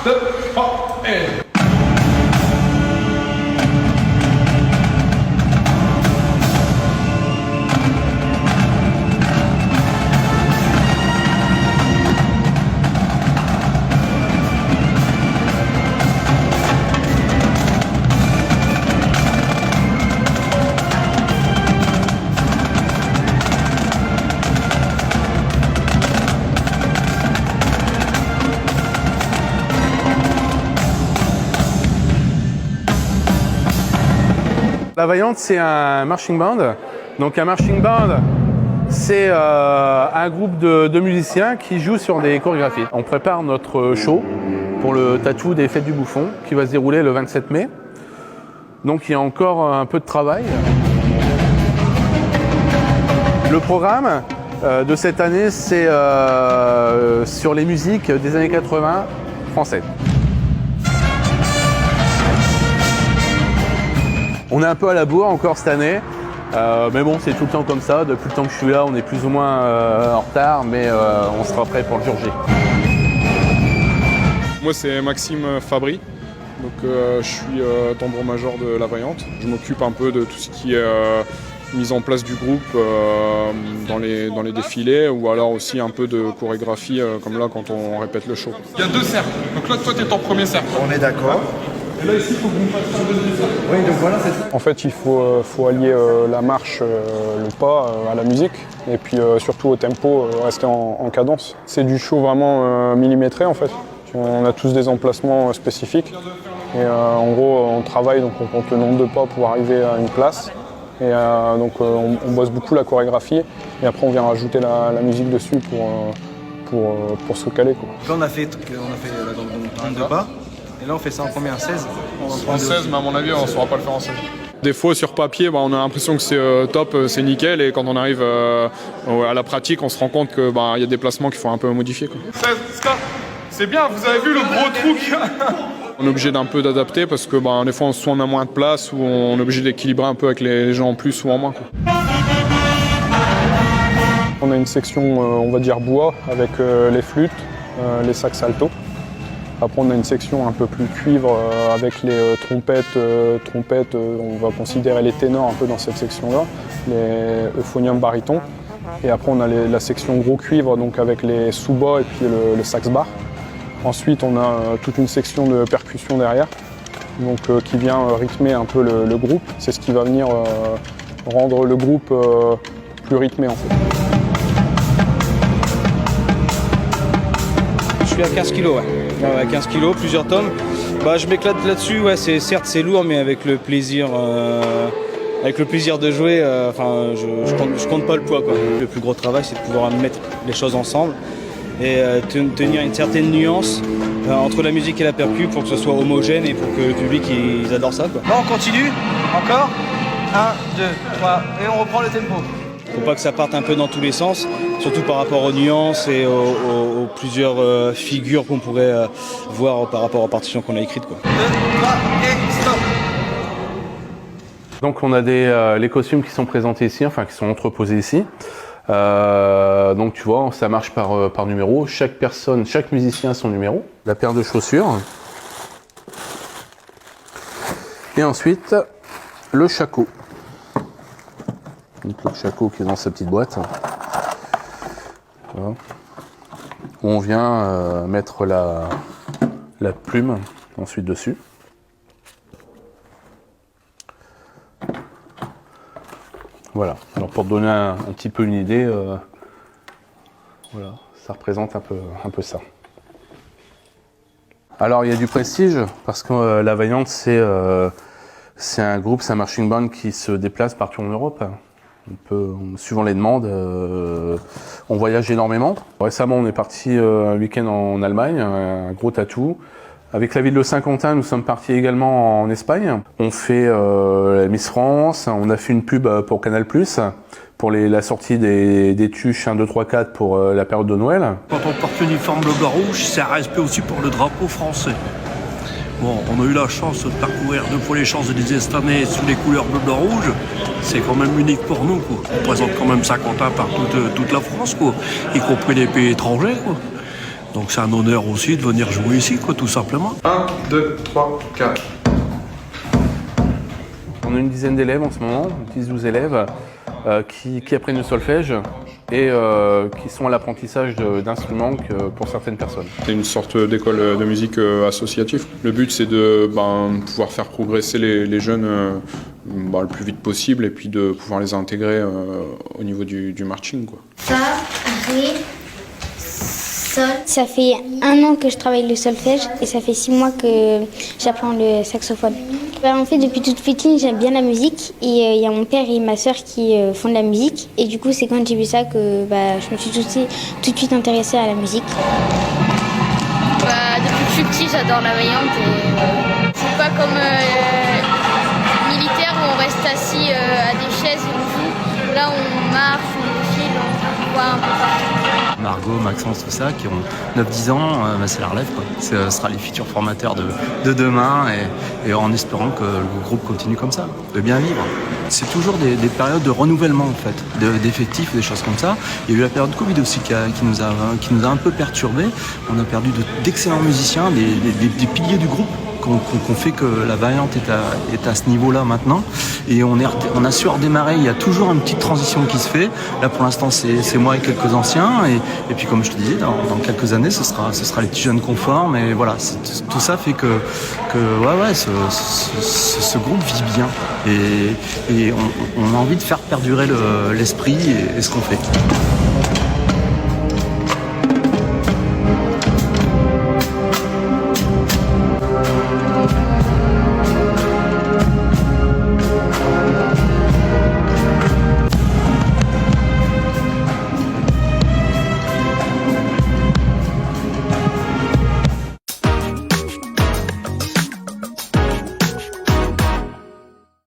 2, 3, et... La Vaillante, c'est un marching band. Donc un marching band, c'est un groupe de musiciens qui jouent sur des chorégraphies. On prépare notre show pour le tatou des Fêtes du Bouffon qui va se dérouler le 27 mai. Donc il y a encore un peu de travail. Le programme de cette année, c'est sur les musiques des années 80 françaises. On est un peu à la bourre encore cette année, mais bon, c'est tout le temps comme ça. Depuis le temps que je suis là, on est plus ou moins en retard, mais on sera prêt pour le jour J. Moi, c'est Maxime Fabry, donc je suis tambour-major de La Vaillante. Je m'occupe un peu de tout ce qui est mise en place du groupe dans les défilés, ou alors aussi un peu de chorégraphie, comme là quand on répète le show. Il y a deux cercles. Donc là, toi, tu es en premier cercle. On est d'accord. Et là, ici, il faut que vous me fassiez un deuxième cercle. Oui, donc voilà, c'est ça. En fait, il faut allier la marche, le pas à la musique, et puis surtout au tempo, rester en cadence. C'est du show vraiment millimétré en fait. On a tous des emplacements spécifiques, et en gros, on travaille, donc on compte le nombre de pas pour arriver à une place. Et donc on bosse beaucoup la chorégraphie, et après on vient rajouter la musique dessus pour se caler, quoi. Là, on a fait là, dans le 32 pas. Et là, on fait ça en combien? 16? En 16, mais à mon avis, on ne saura pas le faire en 16. Des fois, sur papier, on a l'impression que c'est top, c'est nickel, et quand on arrive à la pratique, on se rend compte qu'il y a des placements qu'il faut un peu modifier, quoi. 16, stop. C'est bien, vous avez vu le gros trou qu'il y a. On est obligé d'un peu d'adapter parce que des fois, soit on a moins de place, ou on est obligé d'équilibrer un peu avec les gens en plus ou en moins, quoi. On a une section, on va dire, bois, avec les flûtes, les sax alto. Après, on a une section un peu plus cuivre avec les trompettes. On va considérer les ténors un peu dans cette section-là, les euphoniums barytons. Et après, on a la section gros cuivre, donc avec les sous-bas et puis le sax bar. Ensuite, on a toute une section de percussion derrière, donc qui vient rythmer un peu le groupe. C'est ce qui va venir rendre le groupe plus rythmé en fait. Je suis à 15 kg, ouais. 15 kg, plusieurs tomes. Je m'éclate là-dessus, ouais, certes c'est lourd, mais avec le plaisir de jouer, je compte pas le poids, quoi. Le plus gros travail, c'est de pouvoir mettre les choses ensemble et tenir une certaine nuance entre la musique et la percu pour que ce soit homogène et pour que le public ils adore ça, quoi. Là, on continue. Encore. 1, 2, 3. Et on reprend le tempo. Faut pas que ça parte un peu dans tous les sens, surtout par rapport aux nuances et aux plusieurs figures qu'on pourrait voir par rapport aux partitions qu'on a écrites, quoi. 2, 3 et stop. Donc on a les costumes qui sont présentés ici, enfin qui sont entreposés ici. Donc tu vois, ça marche par numéro. Chaque musicien a son numéro. La paire de chaussures. Et ensuite, le shako. Donc le shako qui est dans sa petite boîte. Voilà. Où on vient mettre la plume ensuite dessus. Voilà, alors pour te donner un petit peu une idée, voilà, ça représente un peu ça. Alors il y a du prestige, parce que La Vaillante c'est un groupe, c'est un marching band qui se déplace partout en Europe. Suivant les demandes, on voyage énormément. Récemment on est parti un week-end en Allemagne, un gros tatou. Avec la ville de Saint-Quentin, nous sommes partis également en Espagne. On fait la Miss France, on a fait une pub pour Canal+, pour la sortie des tuches 1, 2, 3, 4 pour la période de Noël. Quand on porte l'uniforme bleu, blanc, rouge, c'est un respect aussi pour le drapeau français. Bon, on a eu la chance de parcourir 2 fois les Champs-Élysées cette année sous les couleurs bleu, blanc, rouge. C'est quand même unique pour nous, quoi. On présente quand même Saint-Quentin par toute la France, quoi, y compris les pays étrangers, quoi. Donc c'est un honneur aussi de venir jouer ici, quoi, tout simplement. 1, 2, 3, 4. On a une dizaine d'élèves en ce moment, 10-12 élèves, qui apprennent le solfège et qui sont à l'apprentissage d'instruments pour certaines personnes. C'est une sorte d'école de musique associative. Le but, c'est de pouvoir faire progresser les jeunes le plus vite possible et puis de pouvoir les intégrer au niveau du marching, quoi. Fa, ré, sol. Ça fait 1 an que je travaille le solfège et ça fait 6 mois que j'apprends le saxophone. En fait, depuis toute petite, j'aime bien la musique et il y a mon père et ma sœur qui font de la musique. Et du coup, c'est quand j'ai vu ça que je me suis tout de suite intéressée à la musique. Depuis que je suis petit, j'adore la vaillante. C'est pas comme militaire où on reste assis à des chaises et on joue. Là, on marche, on défile, on voit un peu partout. Margot, Maxence, tout ça, qui ont 9-10 ans, c'est la relève, quoi. Ce sera les futurs formateurs de demain et en espérant que le groupe continue comme ça, de bien vivre. C'est toujours des périodes de renouvellement en fait, d'effectifs, des choses comme ça. Il y a eu la période Covid aussi qui nous a un peu perturbés. On a perdu d'excellents musiciens, des piliers du groupe. Qu'on fait que la variante est à ce niveau-là maintenant et on a su redémarrer. Il y a toujours une petite transition qui se fait. Là pour l'instant c'est moi et quelques anciens et puis comme je te disais dans quelques années ce sera les petits jeunes conformes et voilà tout ça fait que ce groupe vit bien et on a envie de faire perdurer l'esprit et ce qu'on fait.